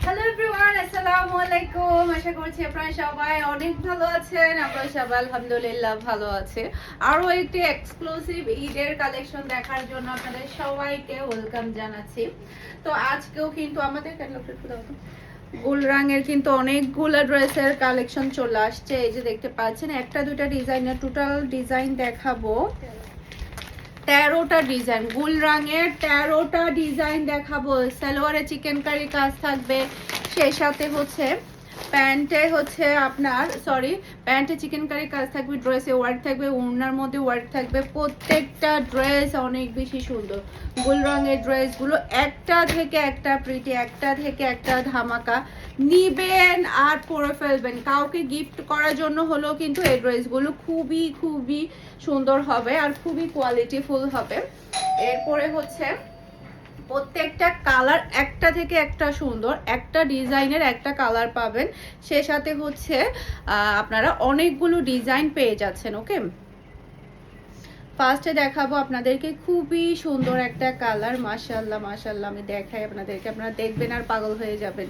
Hello everyone, আসসালামু আলাইকুম। আশা করছি আপনারা সবাই অনেক ভালো আছেন। আমরা সবাই আলহামদুলিল্লাহ ভালো আছি। আরো একটি এক্সক্লুসিভ ঈদের কালেকশন দেখার জন্য আপনাদের সবাইকে ওয়েলকাম জানাচ্ছি। তো আজকেও কিন্তু আমাদের গুলরাঙের কিন্তু অনেকগুলো ড্রেসের কালেকশন চলে আসছে। এই যে দেখতে পাচ্ছেন, একটা দুইটা ডিজাইনের টোটাল ডিজাইন দেখাবো। 13টা ডিজাইন, গুল রঙের 13টা ডিজাইন দেখাবো। সালোয়ারে চিকেন কারি কাজ থাকবে, সেই সাথে হচ্ছে প্যান্টে হচ্ছে আপনার প্যান্টে চিকেন কারি কাজ থাকবে, ড্রেসে ওয়ার্ক থাকবে, ওড়নার মধ্যে ওয়ার্ক থাকবে। প্রত্যেকটা ড্রেস অনেক বেশি সুন্দর। গুল রঙের ড্রেসগুলো একটা থেকে একটা প্রিটি, একটা থেকে একটা ধামাকা। নিবেন আর পরে ফেলবেন, কাউকে গিফট করার জন্য হলেও কিন্তু এই ড্রেসগুলো খুবই খুবই সুন্দর হবে আর খুবই কোয়ালিটিফুল হবে। এরপরে হচ্ছে প্রত্যেকটা কালার একটা থেকে একটা সুন্দর, একটা ডিজাইনের একটা কালার পাবেন, সে সাথে হচ্ছে আপনারা অনেকগুলো ডিজাইন পেয়ে যাচ্ছেন। ওকে, ফার্স্টে দেখাবো আপনাদেরকে খুবই সুন্দর একটা কালার। মাশাআল্লাহ মাশাআল্লাহ, আমি দেখাই আপনাদেরকে, আপনারা দেখবেন আর পাগল হয়ে যাবেন।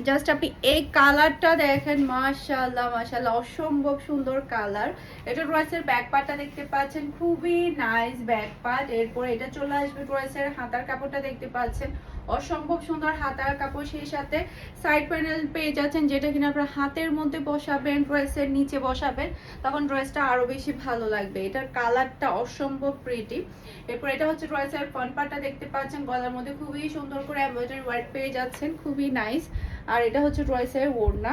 জাস্ট আপনি এই কালারটা দেখেন, মাশাআল্লাহ মাশাআল্লাহ, অসম্ভব সুন্দর কালার। এটা ড্রেসের ব্যাক পার্টটা দেখতে পাচ্ছেন, খুবই নাইস ব্যাক পার্ট। এরপর এটা চলে আসবে ড্রেসের হাতার কাপড়টা দেখতে পাচ্ছেন, অসম্ভব সুন্দর হাতার কাপড়, সেই সাথে সাইড প্যানেল পেয়ে যাচ্ছেন, যেটা কিনা আপনার হাতের মধ্যে বসাবেন, ড্রেসের নিচে বসাবেন, তখন ড্রেসটা আরো বেশি ভালো লাগবে। এটার কালারটা অসম্ভব প্রিটি। এরপর এটা হচ্ছে ড্রেসের ফ্রন্ট পার্টটা দেখতে পাচ্ছেন, গলার মধ্যে খুবই সুন্দর করে এমব্রয়ডারি ওয়ার্ক পেয়ে যাচ্ছেন, খুবই নাইস। আর এটা হচ্ছে ড্রেসের ওড়না,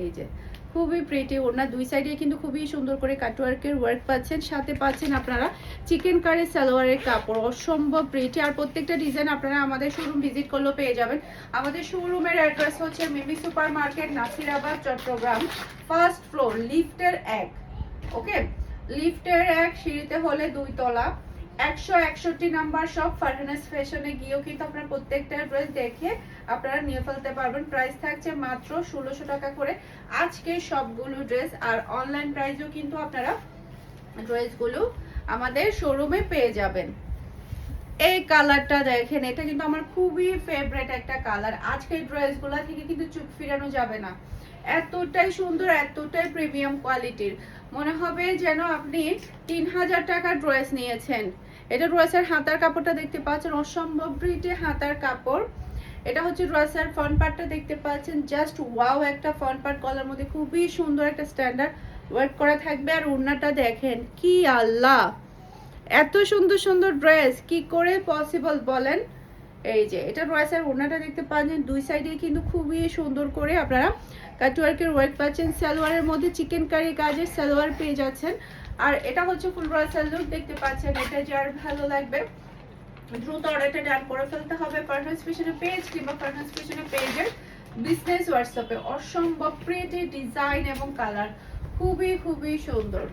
এই যে খুবই প্রিটি ওড়না, দুই সাইডে কিন্তু খুবই সুন্দর করে কাটওয়ার্কের ওয়ার্ক পাচ্ছেন, সাথে পাচ্ছেন আপনারা চিকেন কারি সালোয়ারের কাপড়, অসম্ভব প্রিটি। আর প্রত্যেকটা ডিজাইন আপনারা আমাদের শোরুম ভিজিট করলেও পেয়ে যাবেন। আমাদের শোরুমের অ্যাড্রেস হচ্ছে Mimi super market, Nasirabad, Chittagong, first floor, লিফটের 1। ওকে, লিফটের 1, সিঁড়িতে হলে 2 তলা, 161 নাম্বার সব ফারহানাস ফ্যাশনে গিয়েও কিন্তু আপনারা প্রত্যেকটা ড্রেস দেখে আপনারা নিয়ে ফেলতে পারবেন। প্রাইস থাকছে মাত্র 1600 টাকা করে আজকে সবগুলো ড্রেস। আর অনলাইন প্রাইসও কিন্তু আপনারা ড্রেসগুলো আমাদের শোরুমে পেয়ে যাবেন। এই কালারটা দেখেন, এটা কিন্তু আমার খুবই ফেভারিট একটা কালার। আজকের ড্রেসগুলো থেকে কিন্তু চোখ ফিরানো যাবে না, এতটাই সুন্দর, এতটাই প্রিমিয়াম কোয়ালিটির। মনে হবে যেন আপনি 3000 টাকার ড্রেস নিয়েছেন। এটা ড্রেসের হাতার কাপড়টা দেখতে পাচ্ছেন, অসম্ভব প্রিটি হাতার কাপড়। এটা হচ্ছে ড্রেসের ফ্রন্ট পার্টটা দেখতে পাচ্ছেন, জাস্ট ওয়াও একটা ফ্রন্ট পার্ট, গলার মধ্যে খুবই সুন্দর একটা স্ট্যান্ডার্ড ওয়ার্ক করা থাকবে। আর ওড়নাটা দেখেন, কি আল্লাহ, এত সুন্দর সুন্দর ড্রেস কি করে পসিবল বলেন। এই যে এটা ড্রেসের ওড়নাটা দেখতে পাচ্ছেন, দুই সাইডে কিন্তু খুবই সুন্দর করে আপনারা কাটওয়ার্কের ওয়ার্ক পাচ্ছেন। সালোয়ারের মধ্যে চিকেন কারি কাজের সালোয়ার পেয়ে যাচ্ছেন। আর এটা হচ্ছে ফুল ড্রেসের লুক দেখতে পাচ্ছেন। এটা যার ভালো লাগবে দ্রুত অর্ডারটা ডান করে ফেলতে হবে ফারহানাস ফ্যাশনের পেজ কিংবা ফারহানাস ফ্যাশনের পেজের বিজনেস হোয়াটসঅ্যাপে। অসম্ভব প্রিটি ডিজাইন এবং কালার, খুবই খুবই সুন্দর।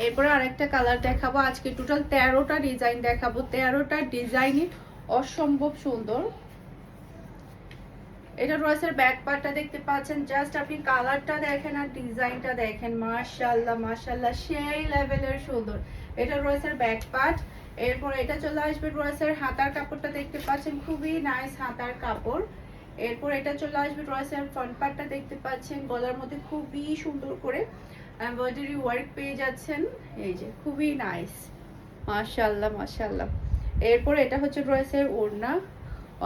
এরপরে আরেকটা কালার দেখাবো। আজকে টোটাল 13টা ডিজাইন দেখাবো, 13টা ডিজাইনই অসম্ভব সুন্দর। এটা ড্রেসের ব্যাক পার্টটা দেখতে পাচ্ছেন, জাস্ট আপনি কালারটা দেখেন আর ডিজাইনটা দেখেন, মাশাআল্লাহ মাশাআল্লাহ, সেই লেভেলের সুন্দর। এটা ড্রেসের ব্যাক পার্ট। এরপর এটা চলে আসবে ড্রেসের হাতার কাপড়টা দেখতে পাচ্ছেন, খুবই নাইস হাতার কাপড়। এরপর এটা চলে আসবে ড্রেসের ফ্রন্ট পার্টটা দেখতে পাচ্ছেন, গলার মধ্যে খুবই সুন্দর করে এমব্রয়ডারি ওয়ার্ক পেয়ে যাচ্ছেন, এই যে খুবই নাইস, মাশাআল্লাহ মাশাআল্লাহ। এরপর এটা হচ্ছে ড্রেসের ওড়না,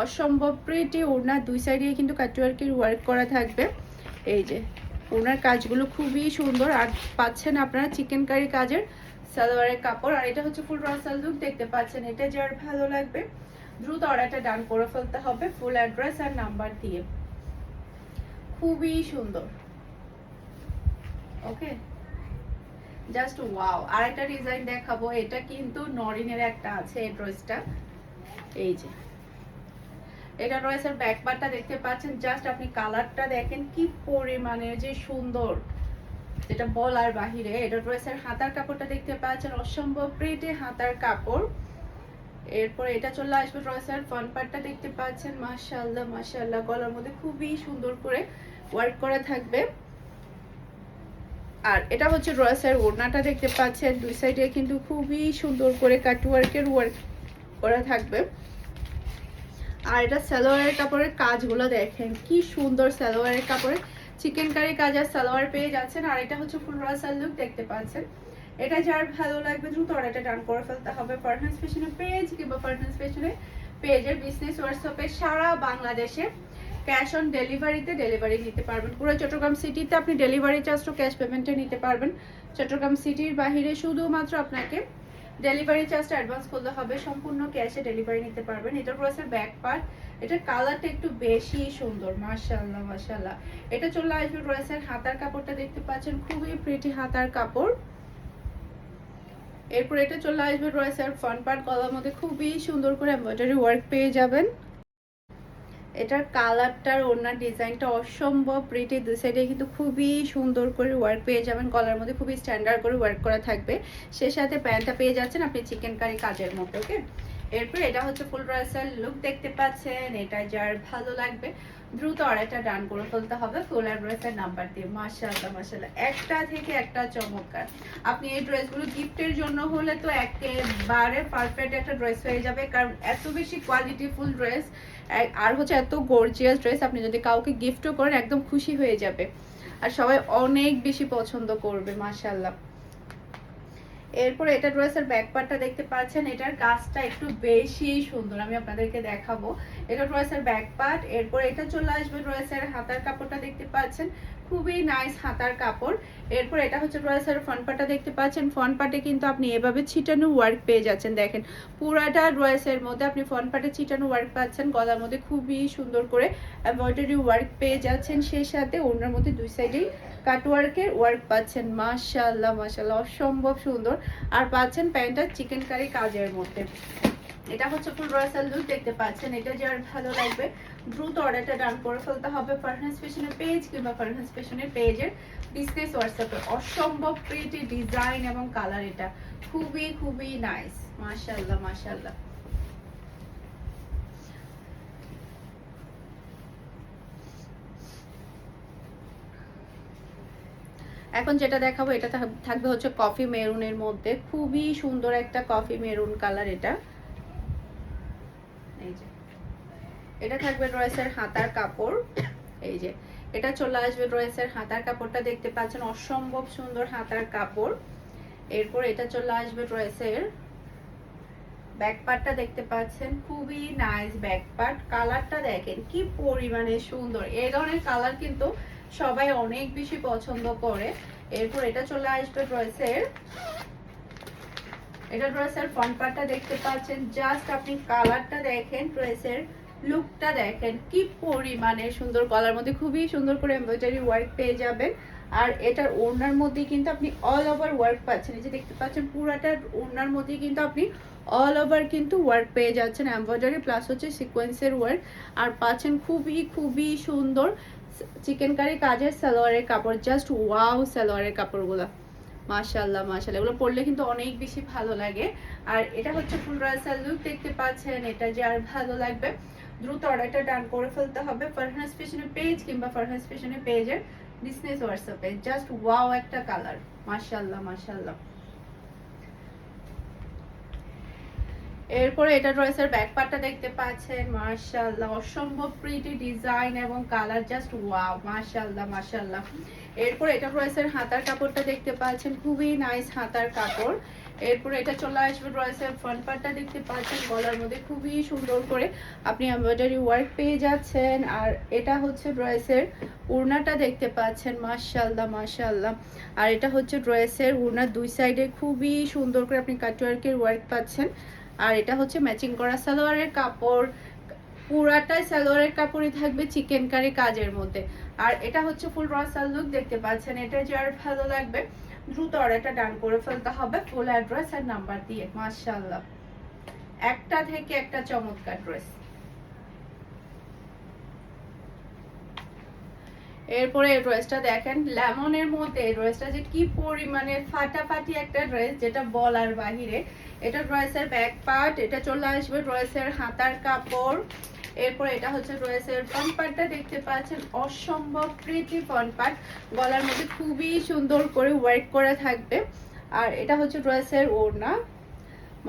অসম্ভব প্রিটি ওড়না, দুই সাইডে কিন্তু কাটওয়ার্কের ওয়ার্ক করা থাকবে। এই যে ওড়নার কাজগুলো খুবই সুন্দর। আর পাচ্ছেন আপনারা চিকেন কারি কাজের সালোয়ারের কাপড়। আর এটা হচ্ছে ফুল ড্রেসের লুক দেখতে পাচ্ছেন। এটা যার ভালো লাগবে দ্রুত অর্ডারটা ডান করে ফেলতে হবে ফুল অ্যাড্রেস আর নাম্বার দিয়ে। খুবই সুন্দর। ওকে, জাস্ট ওয়াও। আরেকটা ডিজাইন দেখাবো, এটা কিন্তু নরিনের একটা আছে এই ড্রেসটা। এই যে এটা ড্রেসের ব্যাক পার্টটা দেখতে পাচ্ছেন, জাস্ট আপনি কালারটা দেখেন কি পরিমাণে যে সুন্দর, যেটা বলার বাহিরে। এটা ড্রেসের হাতার কাপড়টা দেখতে পাচ্ছেন, অসম্ভব প্রিটি হাতার কাপড়। এরপর এটা চলে আসবে ড্রেসের ফ্রন্ট পার্টটা দেখতে পাচ্ছেন, মাশাআল্লাহ মাশাআল্লাহ, গলার মধ্যে খুবই সুন্দর করে ওয়ার্ক করা থাকবে। আর এটা হচ্ছে ড্রেসের ওড়নাটা দেখতে পাচ্ছেন, দুই সাইডে কিন্তু খুবই সুন্দর করে কাটওয়ার্কের ওয়ার্ক করা থাকবে। আর এটা সালোয়ারের কাপড়ের কাজগুলো দেখেন কি সুন্দর, সালোয়ারের কাপড়ে চিকেন কারি কাজ আর সালোয়ার পেয়ে যাচ্ছেন। আর এটা হচ্ছে ফুল রাসাল লুক দেখতে পাচ্ছেন। এটা যার ভালো লাগবে দ্রুত অর্ডারটা ডান করে ফেলতে হবে ফারহানাস ফ্যাশনের পেজ কিংবা ফারহানাস ফ্যাশনের পেজের বিজনেস হোয়াটসঅ্যাপে সারা বাংলাদেশে ক্যাশ অন ডেলিভারিতে ডেলিভারি নিতে পারবেন। পুরো চট্টগ্রাম সিটিতে আপনি ডেলিভারি চার্জটা ক্যাশ পেমেন্টে নিতে পারবেন। চট্টগ্রাম সিটির বাহিরে শুধুমাত্র আপনাকে ডেলিভারি চার্জটা অ্যাডভান্স করতে হবে, সম্পূর্ণ ক্যাশে ডেলিভারি নিতে পারবেন। এটার প্রাইসের ব্যাক পার্ট, এটার কালারটা একটু বেশি সুন্দর, মাশাআল্লাহ মাশাআল্লাহ। এটা চলে আসবে ড্রেসের হাতার কাপড়টা দেখতে পাচ্ছেন, খুবই প্রিটি হাতার কাপড়। এরপর এটা চলে আসবে ড্রেসের ফ্রন্ট পার্ট, গলার মধ্যে খুবই সুন্দর করে এমব্রয়ডারি ওয়ার্ক পেয়ে যাবেন। এটার কালারটার ওড়নার ডিজাইনটা অসম্ভব প্রিটি, দুই সাইডে কিন্তু খুবই সুন্দর করে ওয়ার্ক পেয়ে যাবেন। গলার মধ্যে খুবই স্ট্যান্ডার্ড করে ওয়ার্ক করা থাকবে, সে সাথে প্যান্টটা পেয়ে যাচ্ছেন আপনি চিকেন কারি কাজের মতো। ওকে, এরপর এটা হচ্ছে ফুল ড্রেসের লুক দেখতে পাচ্ছেন। এটা যার ভালো লাগবে দ্রুত অর্ডারটা ডান করে ফেলতে হবে ফুল ড্রেসের নাম্বার দিয়ে। মাশাআল্লাহ মাশাআল্লাহ, একটা থেকে একটা চমৎকার। আপনি এই ড্রেসগুলো গিফটের জন্য হলে তো একেবারে পারফেক্ট একটা ড্রেস হয়ে যাবে, কারণ এত বেশি কোয়ালিটিফুল ড্রেস আর হচ্ছে এত গর্জিয়াস ড্রেস, আপনি যদি কাউকে গিফটও করেন একদম খুশি হয়ে যাবে আর সবাই অনেক বেশি পছন্দ করবে। মাশাআল্লাহ। এরপর এটা ড্রেসের ব্যাক পার্টটা দেখতে পাচ্ছেন, এটার কাজটা একটু বেশি সুন্দর, আমি আপনাদেরকে দেখাবো। এটা ড্রেসের ব্যাক পার্ট। এরপর এটা চলে আসবে ড্রেসের হাতার কাপড়টা দেখতে পাচ্ছেন, খুবই নাইস হাতার কাপড়। এরপর এটা হচ্ছে ড্রেসের ফ্রন্ট পার্টটা দেখতে পাচ্ছেন। ফ্রন্ট পার্টে কিন্তু আপনি এভাবে ছিটানো ওয়ার্ক পেয়ে যাচ্ছেন, দেখেন পুরাটা ড্রেসের মধ্যে আপনি ফ্রন্ট পার্টে ছিটানো ওয়ার্ক পাচ্ছেন। গলার মধ্যে খুবই সুন্দর করে এমব্রয়ডারি ওয়ার্ক পেয়ে যাচ্ছেন, সেই সাথে ওড়নার মধ্যে দুই সাইডেই কাটওয়ার্কের ওয়ার্ক পাচ্ছেন। মাশাআল্লাহ মাশাআল্লাহ, অসম্ভব সুন্দর। আর পাচ্ছেন প্যান্টটা চিকেন কারি কাজের মধ্যে। এটা হচ্ছে ফুল ড্রেসের লুক দেখতে পাচ্ছেন। এটা যার ভালো লাগবে দ্রুত অর্ডারটা ডান করে ফেলতে হবে ফারহানাস ফ্যাশনের পেজ কিংবা ফারহানাস ফ্যাশনের পেজের বিজনেস হোয়াটসঅ্যাপে। অসম্ভব প্রিটি ডিজাইন এবং কালার, এটা খুবই খুবই নাইস। মাশাআল্লাহ মাশাআল্লাহ। এখন যেটা দেখাবো এটা থাকবে হচ্ছে কফি মেরুনের মধ্যে, খুবই সুন্দর একটা কফি মেরুন কালার। এটা এই যে এটা থাকবে ড্রেসের হাতার কাপড়। এই যে এটা চলে আসবে ড্রেসের হাতার কাপড়টা দেখতে পাচ্ছেন, অসম্ভব সুন্দর হাতার কাপড়। এরপর এটা চলে আসবে ড্রেসের ব্যাক পার্টটা দেখতে পাচ্ছেন, খুবই নাইস ব্যাক পার্ট। কালারটা দেখেন কি পরিমাণে সুন্দর, এই ধরনের কালার কিন্তু সবাই অনেক বেশি পছন্দ করে। এরপর এটা চলে আসবে ড্রেসের, এটা ড্রেসের ফ্রন্ট পার্টটা দেখতে পাচ্ছেন। জাস্ট আপনি কালারটা দেখেন, ড্রেসের লুকটা দেখেন কি পরিমাণে সুন্দর। গলার মধ্যে খুবই সুন্দর করে এমব্রয়ডারি ওয়ার্ক পেয়ে যাবেন। আর এটার ওড়নার মধ্যে কিন্তু আপনি অল ওভার ওয়ার্ক পাচ্ছেন, এই যে দেখতে পাচ্ছেন পুরাটা ওড়নার মধ্যে কিন্তু আপনি অল ওভার কিন্তু ওয়ার্ক পেয়ে যাচ্ছেন, এমব্রয়ডারি প্লাস হচ্ছে সিকোয়েন্সের ওয়ার্ক। আর পাচ্ছেন খুবই খুবই সুন্দর চিকেন কারি কাজের সালোয়ারের কাপড়। জাস্ট ওয়াও সালোয়ারের কাপড়গুলো, মাশাআল্লাহ মাশাআল্লাহ, এগুলো পরলে কিন্তু অনেক বেশি ভালো লাগে। আর এটা হচ্ছে ফুল ড্রেসের লুক দেখতে পাচ্ছেন। এটা যার ভালো লাগবে দ্রুত অর্ডারটা ডান করে ফেলতে হবে ফারহানাস ফ্যাশনের পেজ কিংবা ফারহানাস ফ্যাশনের পেজের বিজনেস হোয়াটসঅ্যাপে। জাস্ট ওয়াও একটা কালার, মাশাআল্লাহ মাশাআল্লাহ। এরপরে এটা ড্রেসের ব্যাক পার্টটা দেখতে পাচ্ছেন, মাশাআল্লাহ অসম্ভব প্রিটি ডিজাইন এবং কালার, জাস্ট ওয়াও মাশাআল্লাহ মাশাআল্লাহ। এরপর এটা ড্রেসের হাতার কাপড়টা দেখতে পাচ্ছেন, খুবই নাইস হাতার কাপড়। এরপর এটা চলে আসবে ড্রেসের ফ্রন্ট পার্টটা দেখতে পাচ্ছেন, গলার মধ্যে খুবই সুন্দর করে আপনি এমব্রয়ডারি ওয়ার্ক পেয়ে যাচ্ছেন। আর এটা হচ্ছে ড্রেসের ওড়নাটা দেখতে পাচ্ছেন, মাশাআল্লাহ মাশাআল্লাহ। আর এটা হচ্ছে ড্রেসের ওড়নার দুই সাইডে খুবই সুন্দর করে আপনি কাটওয়ার্কের ওয়ার্ক পাচ্ছেন। আর এটা হচ্ছে ম্যাচিং করা সালোয়ারের কাপড়, পুরাটাই সালোয়ারের কাপড়ই থাকবে চিকেন কারি কাজের মধ্যে। আর এটা হচ্ছে ফুল ড্রেসের লুক দেখতে পাচ্ছেন। এটা যার ভালো লাগবে দ্রুত অর্ডারটা ডান করে ফেলতে হবে ফুল অ্যাড্রেস আর নাম্বার দিয়ে। মাশাআল্লাহ, একটা থেকে একটা চমৎকার ড্রেস। এরপরে এই ড্রেসটা দেখেন লেমনের মধ্যে, এই ড্রেসটা যে কি পরিমাণে ফাটাফাটি একটা ড্রেস, যেটা বলার বাহিরে। এটা ড্রেসের ব্যাক পার্ট, এটা চলে আসবে ড্রেসের হাতার কাপড়। এরপর এটা হচ্ছে ড্রেসের ফ্রন্ট পার্টটা দেখতে পাচ্ছেন, অসম্ভব প্রিটি ফ্রন্ট পার্ট, গলার মধ্যে খুবই সুন্দর করে ওয়ার্ক করা থাকবে। আর এটা হচ্ছে ড্রেসের ওড়না,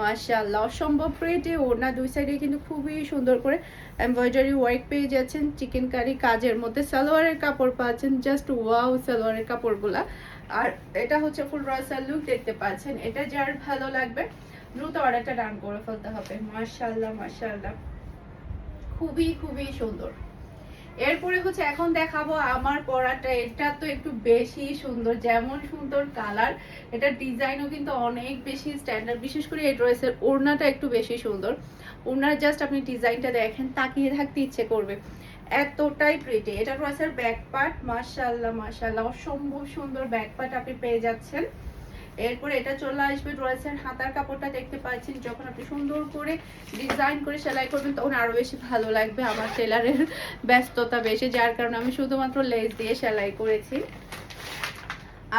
মাশাআল্লাহ অসম্ভব প্রিটি। ওড়না দুই সাইডে কিন্তু খুবই সুন্দর করে এমব্রয়ডারি ওয়ার্ক পেয়ে যাচ্ছেন, চিকেন কারি কাজের মধ্যে সালোয়ারের কাপড় পাচ্ছেন, জাস্ট ওয়াও সালোয়ারের কাপড়গুলা। আর এটা হচ্ছে ফুল রসাল লুক দেখতে পাচ্ছেন। এটা যার ভালো লাগবে দ্রুত অর্ডারটা ডান করে ফেলতে হবে। মাশাআল্লাহ মাশাআল্লাহ খুবই খুবই সুন্দর। এরপরে হচ্ছে এখন দেখাবো আমার পরাটা। এটা তো একটু বেশি সুন্দর, যেমন সুন্দর কালার, এটা ডিজাইনও কিন্তু অনেক বেশি স্ট্যান্ডার্ড। বিশেষ করে এই ড্রেসের ওড়নাটা একটু বেশি সুন্দর। ওড়নার জাস্ট আপনি ডিজাইনটা দেখেন, তাকিয়ে থাকতে ইচ্ছে করবে, এতটাই প্রিটি। এটা ড্রেসের ব্যাক পার্ট, মাশাআল্লাহ মাশাআল্লাহ অসম্ভব সুন্দর ব্যাক পার্ট আপনি পেয়ে যাচ্ছেন। এরপর এটা চলে আসবে ড্রেসের হাতার কাপড়টা দেখতে পাচ্ছেন। যখন আপনি সুন্দর করে ডিজাইন করে সেলাই করবেন তখন আরো বেশি ভালো লাগবে। আমার টেলারের ব্যস্ততা বেশি, যার কারণে আমি শুধুমাত্র লেস দিয়ে সেলাই করেছি।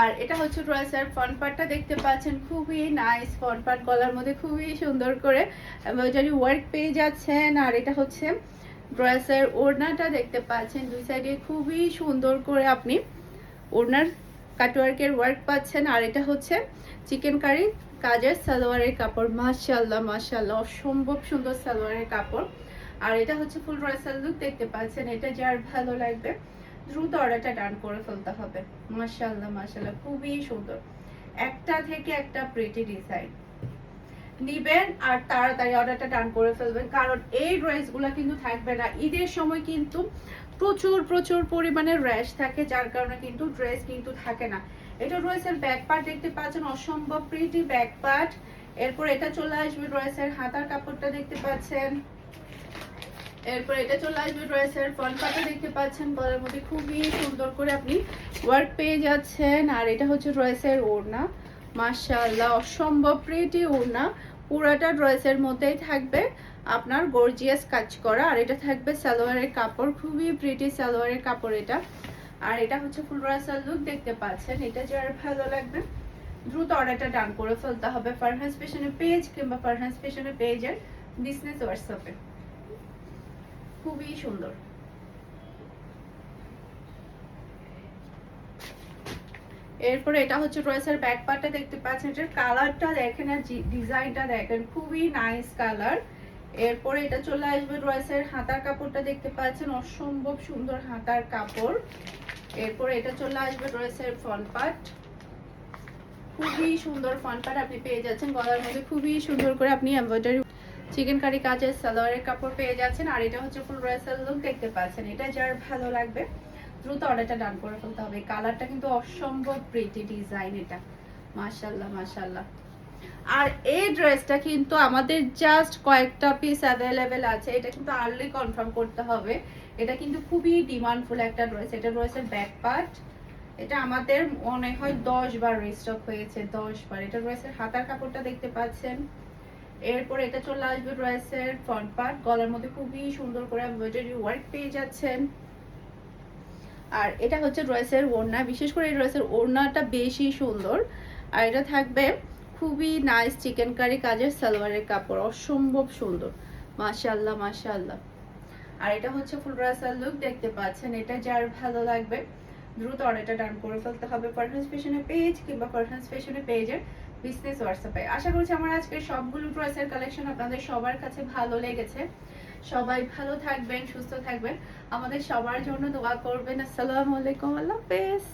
আর এটা হচ্ছে ড্রেসের ফ্রন্ট পার্টটা দেখতে পাচ্ছেন, খুবই নাইস ফ্রন্ট পার্ট, গলার মধ্যে খুবই সুন্দর করে এমব্রয়ডারি ওয়ার্ক পেয়ে যাচ্ছেন। আর এটা হচ্ছে ড্রেসের ওড়নাটা দেখতে পাচ্ছেন, দুই সাইডে খুবই সুন্দর করে আপনি ওড়নার কাটওয়ার্কের ওয়ার্ক পাচ্ছেন। আর এটা হচ্ছে চিকেন কারি কাজের সালোয়ারের কাপড়, মাশাআল্লাহ মাশাআল্লাহ অসম্ভব সুন্দর সালোয়ারের কাপড়। আর এটা হচ্ছে ফুল ড্রেসের লুক দেখতে পাচ্ছেন। এটা যার ভালো লাগবে দ্রুত অর্ডারটা ডান করে ফেলতে হবে। মাশাআল্লাহ মাশাআল্লাহ খুবই সুন্দর, একটা থেকে একটা প্রিটি ডিজাইন। নিবেন আর তাড়াতাড়ি অর্ডারটা ডান করে ফেলবেন, কারণ এই ড্রেসগুলো কিন্তু থাকবে না। ঈদের সময় কিন্তু প্রচুর প্রচুর পরিমাণে র্যাশ থাকে, যার কারণে কিন্তু ড্রেস কিন্তু থাকে না। এটা ড্রেসের ব্যাক পার্ট দেখতে পাচ্ছেন, অসম্ভব প্রিটি ব্যাক পার্ট। এরপর এটা চলে আসবে ড্রেসের হাতার কাপড়টা দেখতে পাচ্ছেন। এরপর এটা চলে আসবে ড্রেসের ফ্রন্ট পার্টটা দেখতে পাচ্ছেন, গলার মধ্যে খুবই সুন্দর করে আপনি ওয়ার্ক পেয়ে যাচ্ছেন। আর এটা হচ্ছে ড্রেসের ওড়না, মাশাআল্লাহ অসম্ভব প্রিটি ওড়না। পুরাটা ড্রেসের মধ্যেই থাকবে আপনার গর্জিয়াস কাজ করা। আর এটা থাকবে সালোয়ারের কাপড়, খুবই প্রিটি সালোয়ারের কাপড় এটা। আর এটা হচ্ছে ফুল ড্রেসের লুক দেখতে পাচ্ছেন। এটা যার ভালো লাগবে দ্রুত অর্ডারটা ডান করে ফেলতে হবে ফারহান ফ্যাশনের পেজ কিংবা ফারহান ফ্যাশনের পেজের বিজনেস হোয়াটসঅ্যাপে। খুবই সুন্দর। এরপরে এটা হচ্ছে ড্রেসের ব্যাক পার্টটা দেখতে পাচ্ছেন, এটার কালারটা দেখেন আর ডিজাইনটা দেখেন, খুবই নাইস কালার। এরপরে এটা চলে আসবে ড্রেসের হাতার কাপড়টা দেখতে পাচ্ছেন, অসম্ভব সুন্দর হাতার কাপড়। এরপরে এটা চলে আসবে ড্রেসের ফ্রন্ট পার্ট, খুবই সুন্দর ফ্রন্ট পার্ট আপনি পেয়ে যাচ্ছেন। গলার মধ্যে খুবই সুন্দর করে আপনি এমব্রয়ডারি চিকেন কারি কাজের সালোয়ারের কাপড় পেয়ে যাচ্ছেন। আর এটা হচ্ছে ফুল ড্রেসের লুক দেখতে পাচ্ছেন। এটা যার ভালো লাগবে দ্রুত অর্ডারটা ডান করে ফেলতে হবে। কালারটা কিন্তু অসম্ভব প্রিটি ডিজাইন এটা, মাশাআল্লাহ মাশাআল্লাহ। আর এই ড্রেসটা কিন্তু আমাদের জাস্ট কয়েকটা পিস অ্যাভেলেবেল আছে, এটা কিন্তু আর্লি কনফার্ম করতে হবে। এটা কিন্তু খুবই ডিমান্ডফুল একটা ড্রেস। এটা ড্রেসের ব্যাক পার্ট, এটা আমাদের মনে হয় 10 বার রিস্টক হয়েছে, 10 বার। এটা ড্রেসের হাতার কাপড়টা দেখতে পাচ্ছেন। এরপর এটা চলে আসবে ড্রেসের ফ্রন্ট পার্ট, গলার মধ্যে খুবই সুন্দর করে এমব্রয়ডারি ওয়ার্ক পেয়ে যাচ্ছেন। আর এটা হচ্ছে ড্রেসের ওড়না, বিশেষ করে এই ড্রেসের ওড়নাটা বেশি সুন্দর। আর এটা থাকবে খুবই নাইস চিকেন কারি কাজের সালোয়ারের কাপড়, অসম্ভব সুন্দর, মাশাআল্লাহ মাশাআল্লাহ। আর এটা হচ্ছে ফুল ড্রেসের লুক দেখতে পাচ্ছেন। এটা যার ভালো লাগবে দ্রুত অর্ডারটা ডান করে ফেলতে হবে ফারহান ফ্যাশনের পেজ কিংবা ফারহান ফ্যাশনের পেজের বিজনেস হোয়াটসঅ্যাপে। আশা করছি আমার আজকের সবগুলো ড্রেসের কালেকশন আপনাদের সবার কাছে ভালো লেগেছে। সবাই ভালো থাকবেন, সুস্থ থাকবেন, আমাদের সবার জন্য দোয়া করবেন। আসসালামু আলাইকুম, আল্লাহ হাফেজ।